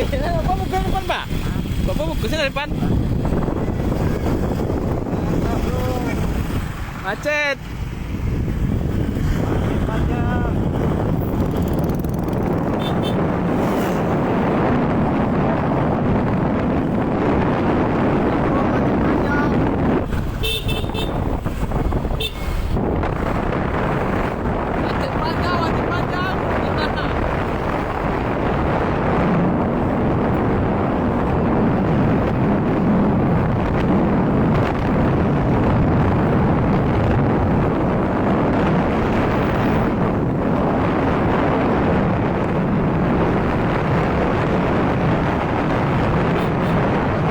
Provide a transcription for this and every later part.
Bapak mau ke depan, Pak? Bapak mau ke sini depan? Macet. Panjang. Macet panjang, macet panjang.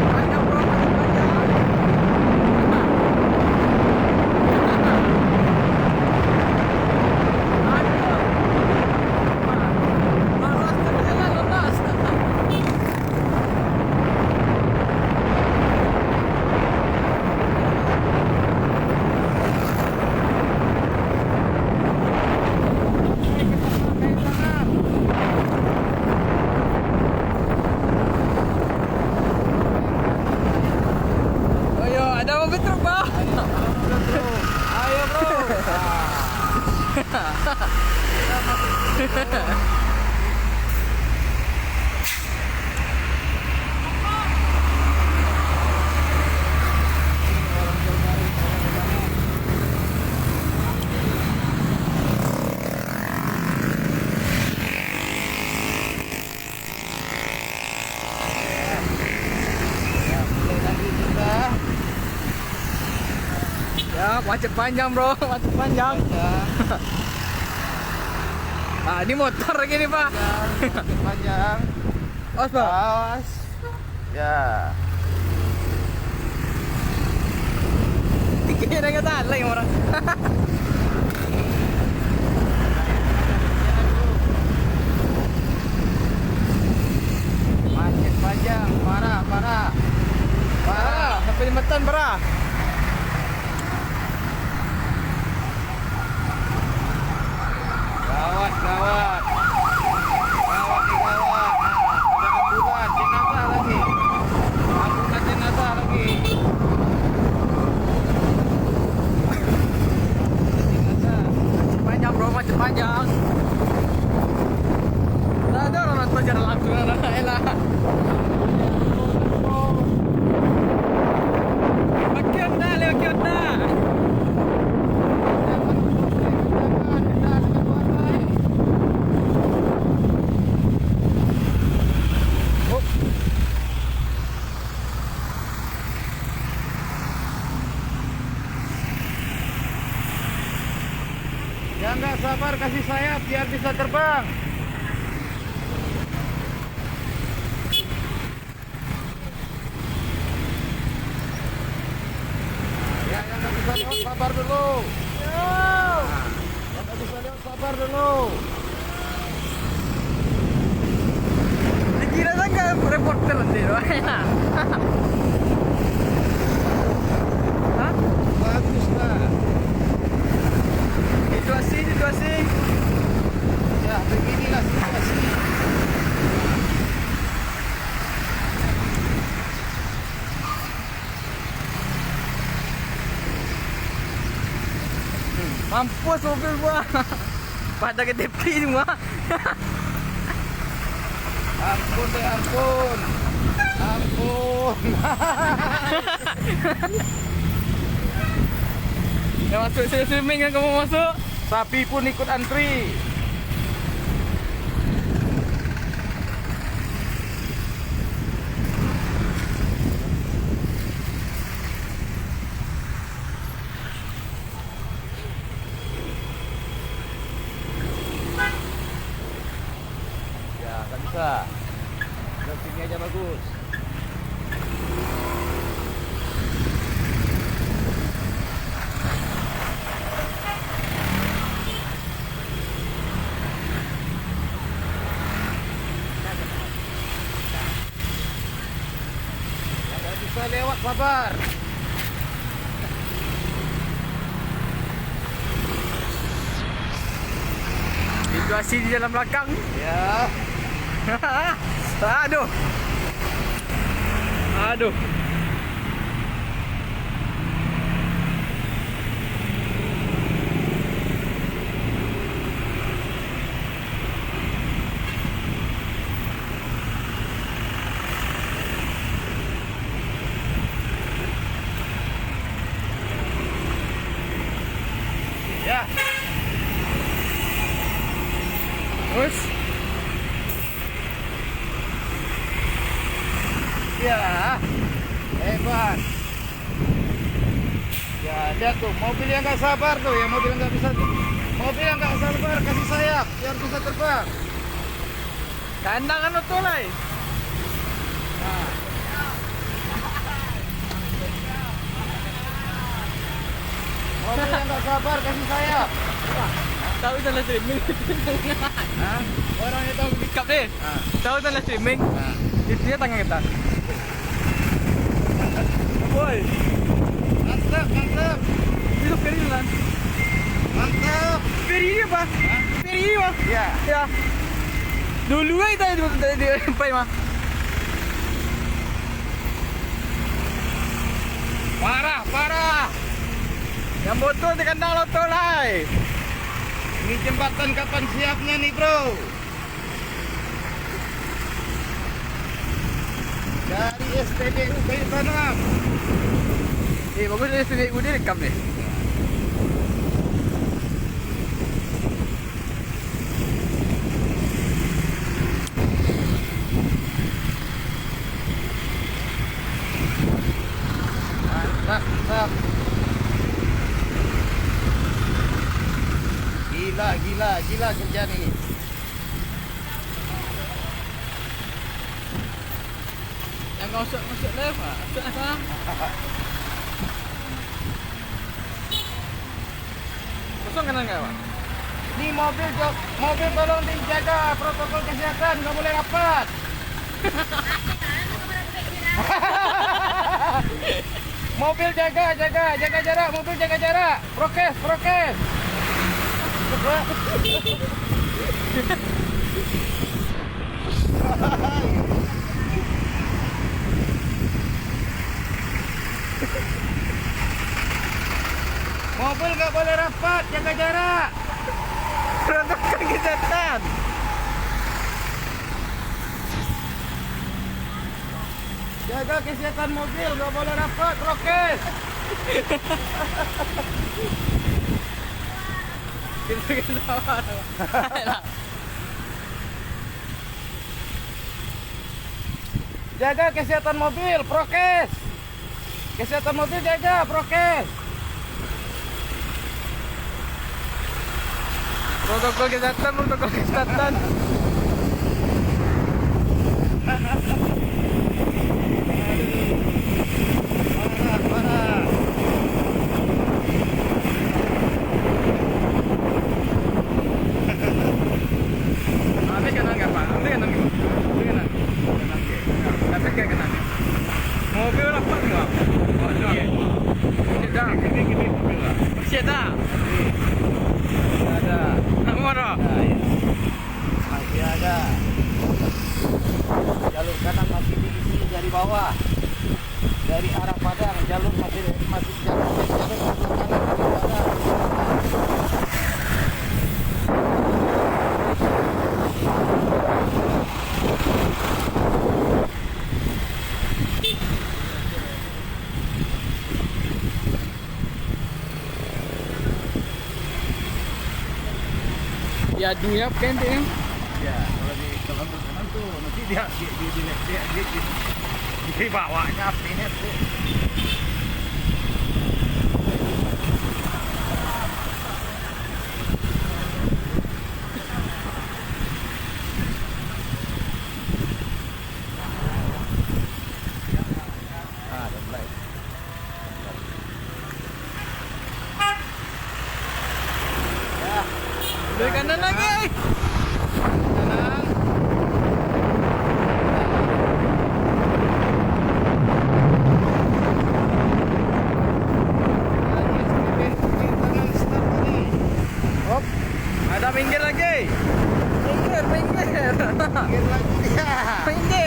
Panjang, bro, macet panjang. Ayo, ada mobil truk, Pak. Ayo bro. Ya, macet panjang, bro, macet panjang. Ah, ini motor lagi nih, Pak. Panjang. Awas, Pak. Awas. Ya. Tingginya nggak tahan yang orang. Macet panjang. Parah, parah. Parah, sampai Jembatan, parah. Gawat, gawat. Gawat nih gawat. Nah, ada ambulan, jenazah lagi. Ambulan jenazah lagi. Jenazah. Macet panjang, bro, macet panjang. Nah, ada orang nonton jalan langsung, elah. Pakai Honda, lewat Honda. Yang nggak sabar kasih sayap biar bisa terbang. Ya, yang nggak bisa lewat sabar dulu. Yang nggak bisa lewat sabar dulu. Dikira kan reporter nanti, bro. Hah? Bagus lah. Situasi. Ya, beginilah situasi. Mampus mobil gua. Pada ke tepi semua. Ampun deh, ampun. Ampun. Ya masuk sini swimming kan kamu masuk. Sapi pun ikut antri. Ya, nggak bisa. Dari sini aja bagus. Nggak bisa lewat, sabar. Situasi di dalam belakang. Ya. Aduh. Aduh. Ya. Terus. Ya. Hebat. Ya, lihat tuh, mobil yang nggak sabar tuh, ya mobil yang nggak bisa, mobil yang nggak sabar kasih sayap biar bisa terbang. Kandang kan betul lah. Nah. Mobil yang nggak sabar kasih sayap. Tahu dalam streaming. Hah? Orang yang tahu pick up deh. Ah. Tahu dalam streaming. Nah. Dia tangan kita. Boy. Mantap, mantap, Itu Ferry lah. mantap. Ferry ini apa? Hah? Ferry ini mah. Ya. Ya. Dulu aja tadi sampai mah. Parah, parah. Yang botol di kandang loto lah. Ini jembatan kapan siapnya nih, bro? Dari SPBU Kayu Tanam. Bagus dari sini udah rekam nih. Mantap, mantap. Gila, gila, gila kerjaan ini. Yang kau masuk live ah. Masuk sana. Kosong kanan enggak, Pak? Ini mobil tolong dijaga protokol kesehatan, nggak boleh rapat. Mobil jaga jarak, mobil jaga jarak, prokes, prokes. Mobil nggak boleh rapat, jaga jarak. Protokol kesehatan. Jaga kesehatan mobil, nggak boleh rapat, prokes. Kita sama. Jaga kesehatan mobil, prokes. Kesehatan mobil jaga, prokes. Protokol kesehatan, protokol kesehatan. Parah, parah. Ambil kanan enggak, Pak? Ambil kanan. Ambil kanan. Tapi kayak kanan. Mobil rapat enggak? Oh, iya. Sedang. Gini mobil lah. Masih ada. Ada. Mana? Masih ada. Jalur kanan masih diisi dari bawah. Dari arah Padang jalur masih jalur kanan dari Padang. Ya dunia pendek. Ya, kalau di kanan tuh nanti dia di bawahnya ini tuh. Ada mulai. Ya, Dari kanan lagi. kanan. Hop. Ada pinggir lagi. Pinggir. Pinggir lagi dia. Pinggir.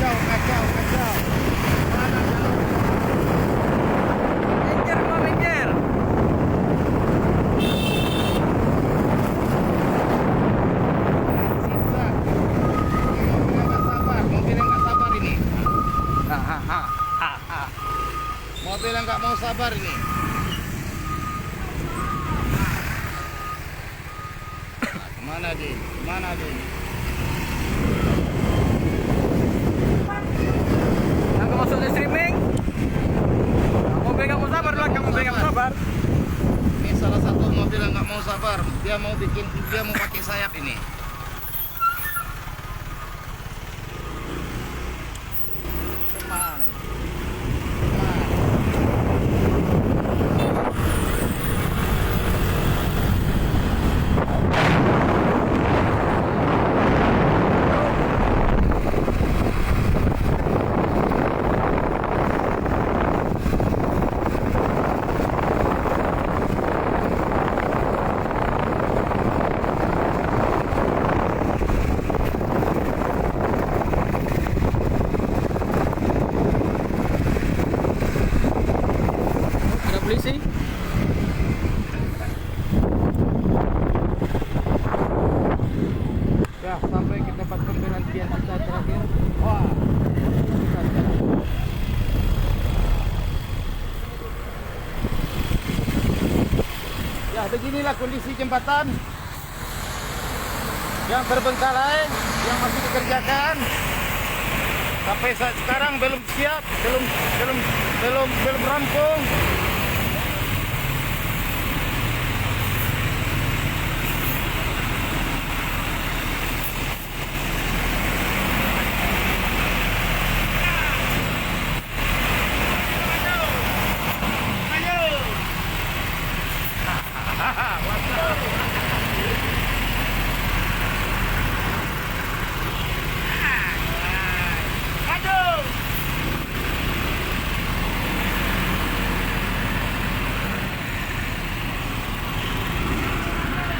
Kacau, kacau, kacau. Mana jalur? Minggir semua minggir. Zigzag. Mobil nggak sabar, mobil yang nggak sabar ini. Mobil yang nggak mau sabar ini. Kemana dia? Kemana dia? Aku masuk di streaming. Mobil nggak mau sabar lah, mobil nggak mau sabar. Ini salah satu mobil yang nggak mau sabar. Dia mau pakai sayap ini. Kemana ini? Ada polisi. Ya, sampai ke tempat pemberhentian kita terakhir. Wah. Ya, beginilah kondisi jembatan yang terbengkalai, yang masih dikerjakan. Sampai saat sekarang belum siap, belum rampung.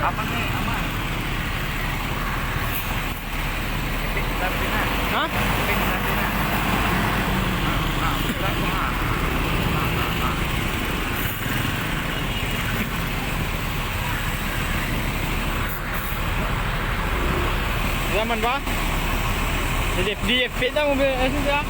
Apa nih? Aman. Hah? Zaman ba? Di FP dah mobil sudah.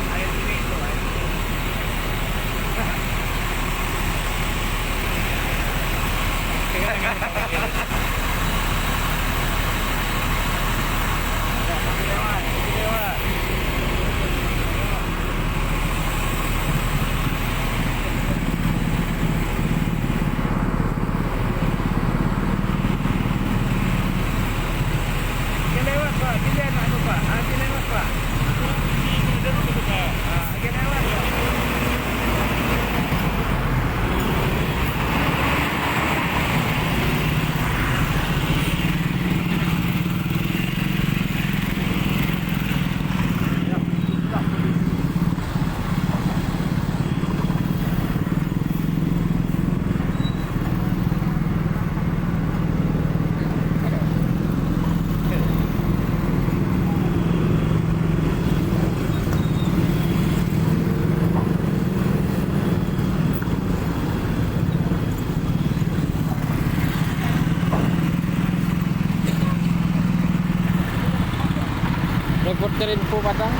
Reporter info Padang.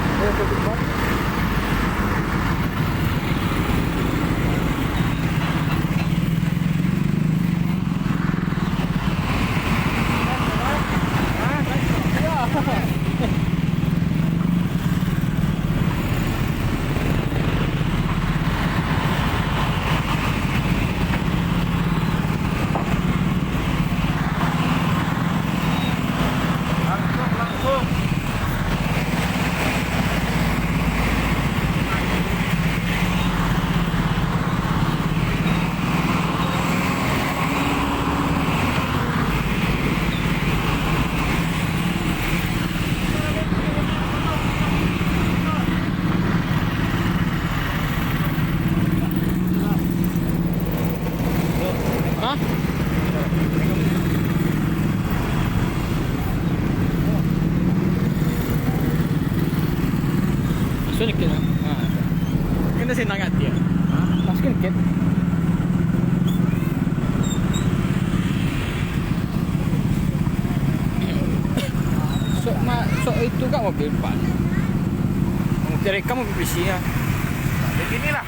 Langsung. So nyekit. Ha. Kena senang kat dia. Ha. Tak nyekit. So itu kan mobil depan. Mobil rekam mobil besi ya. Beginilah.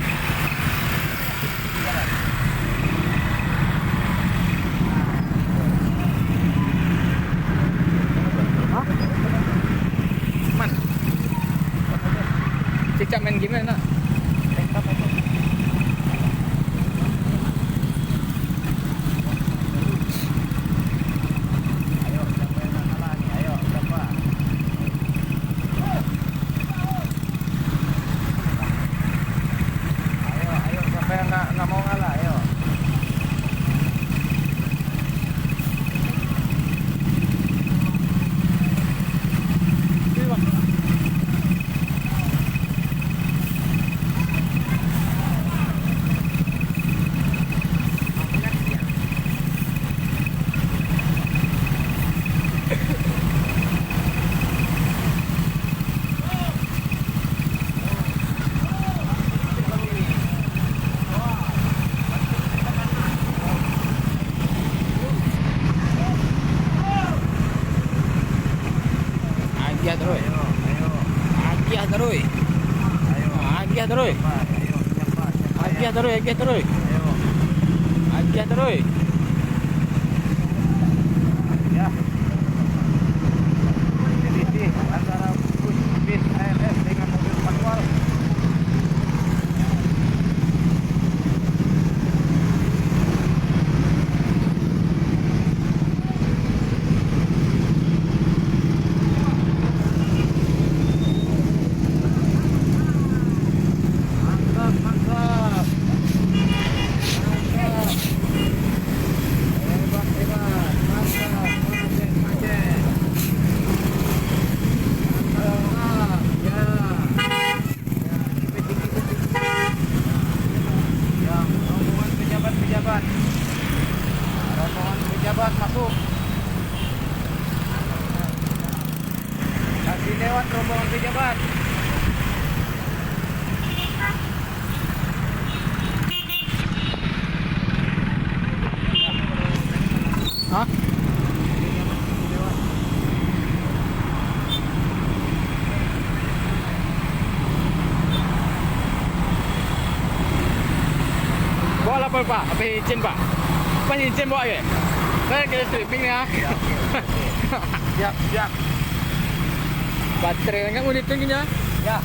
Hah? Man. Cicak main game nak? Nggak mau ngalah, ayo. Agiah terus. Agiah terus. Agiah terus. Agiah terus, agiah terus. Agiah terus. Ya. Selisih antara bis ALS dengan mobil manual. Mantap, mantap. Hebat, hebat. Mantap, macet, macet. Mantap, ya. Ya, rombongan pejabat-pejabat. Rombongan pejabat masuk. Kasih lewat rombongan pejabat. Hah? Bawa apa Pak? Apa izin Pak? Apa izin bawa ke? Saya kena stripping ya. Siap, siap. Baterai enggak mau ditunggunya. Ya.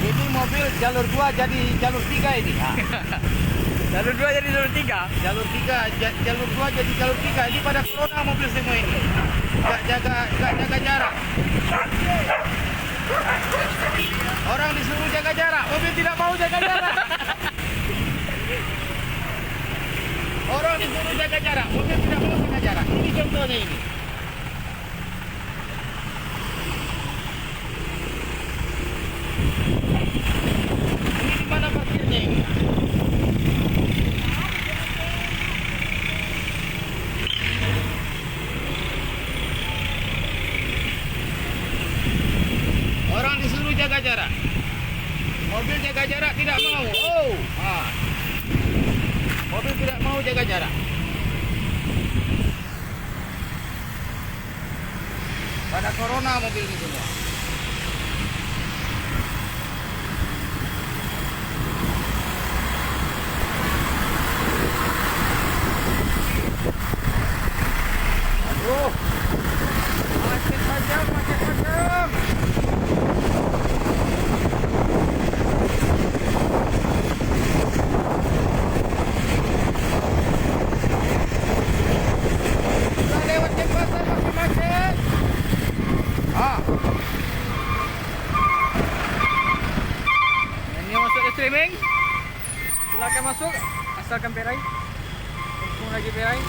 Ini mobil jalur 2 jadi jalur 3 ini. Ah. Jalur 2 jadi jalur 3. Jalur 3, jalur 2 jadi jalur 3. Ini pada corona mobil semua ini. Gak jaga jarak. Orang disuruh jaga jarak, mobil tidak mau jaga jarak. Orang disuruh jaga jarak, mobil tidak mau jaga jarak. Ini contohnya ini. Ini di mana parkirnya ini? Orang disuruh jaga jarak. Mobil jaga jarak tidak mau. Oh, mobil tidak mau jaga jarak. Pada corona mobil ini semua. Aduh, macet tajam, macet tajam. Sudah lewat jembatan masih macet. Ini masuk ke streaming. Silakan masuk asalkan perai. Tunggu lagi perai.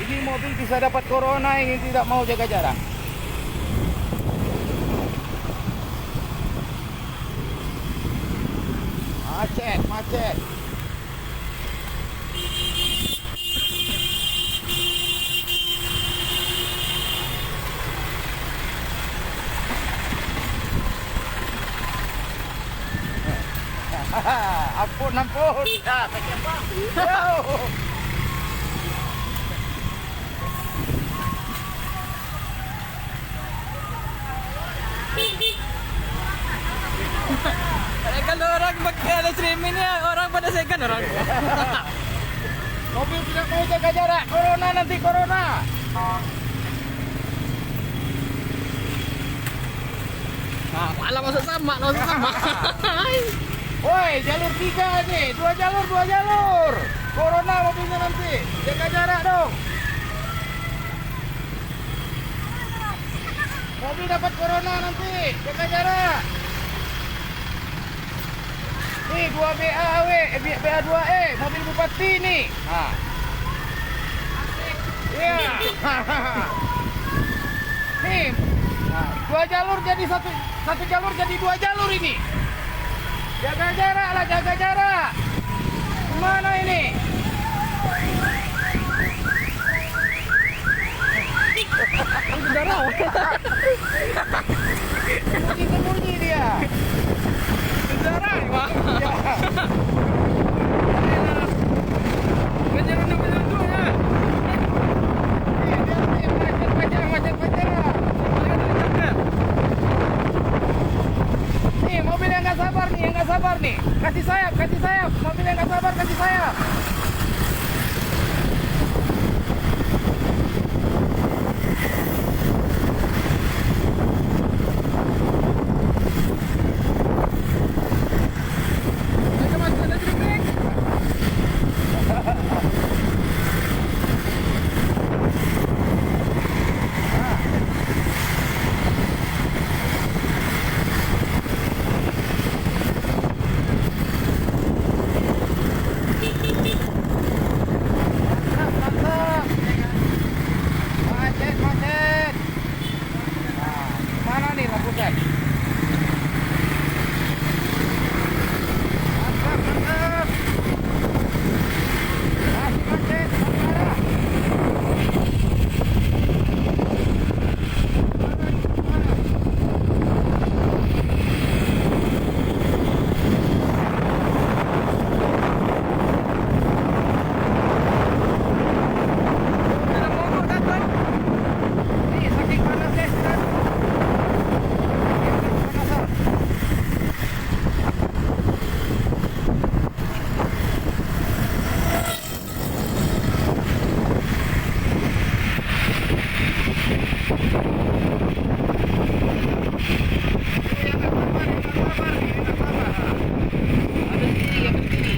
Ini mobil bisa dapat corona ini tidak mau jaga jarak. Macet, macet. Ampun, ampun. Ya, kasihan bang. Jauh. Kalau orang ada streaming ya, orang pada segan orang. Mobil tidak mau jaga jarak. Corona nanti corona. Nah, malah masuk sama, masuk sama. Woi, jalur 3 nih. 2 jalur, 2 jalur. Corona mobilnya nanti. Jaga jarak dong. Mobil dapat corona nanti. Jaga jarak. Nih 2 BAW, BA2E, mobil bupati nih. Nah. Iya. Nih. Nah, 2 jalur jadi satu jalur jadi 2 jalur ini. Jaga jarak lah, jaga jarak. Kemana ini? Sembunyi dia. Sejarah, Pak. Ya. Menjelang ya. Macet. Nih, mobil yang nggak sabar nih, Kasih sayap. Mobil yang nggak sabar, kasih sayap. Mantap. Macet. Nah, mana nih lampu set? Mantap. Masih macet, parah. Nih, saking panasnya kan. Panasan. Yang nggak sabar nih, yang nggak sabar. Ambil kiri.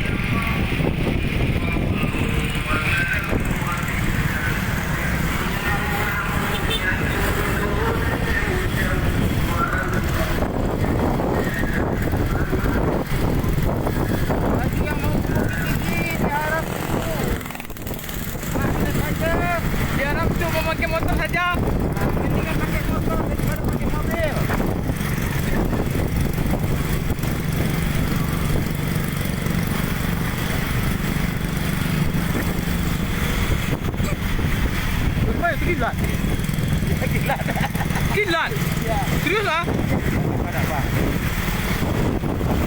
Lagi yang mau ke mobil ini diharap macet. Diharap tu memakai motor saja. Mendingan pakai motor daripada pakai mobil. Lepas itu gila. Gila. Gila. Ya, Serius lah. ada apa?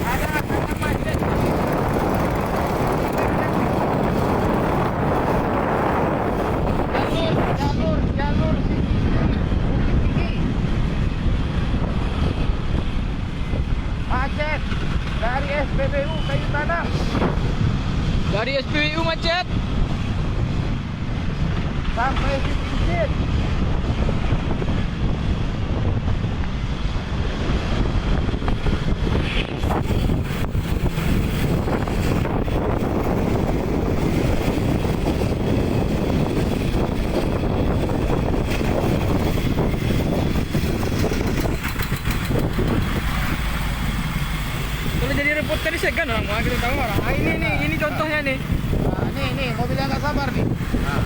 Ada karena macet. Jalur Bukit Tinggi. Macet dari SPBU Kayu Tanam. Dari SPBU macet. Sampai Sitin. Kalau jadi reporter ni segan orang mau kita tahu orang. Ah, ini contohnya nih. Nah, nih mobilnya nggak sabar nih. Nah,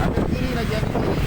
ambil kiri lagi, ambil kiri.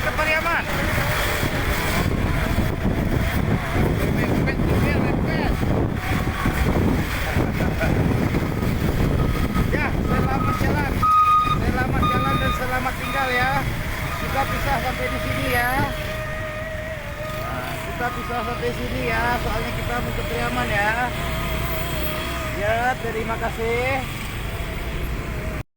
ke Pariaman. Ya, selamat jalan. Selamat jalan dan selamat tinggal ya. Kita pisah sampai di sini ya. Nah, kita pisah sampai sini ya. Soalnya kita mau ke Pariaman ya. Ya, terima kasih.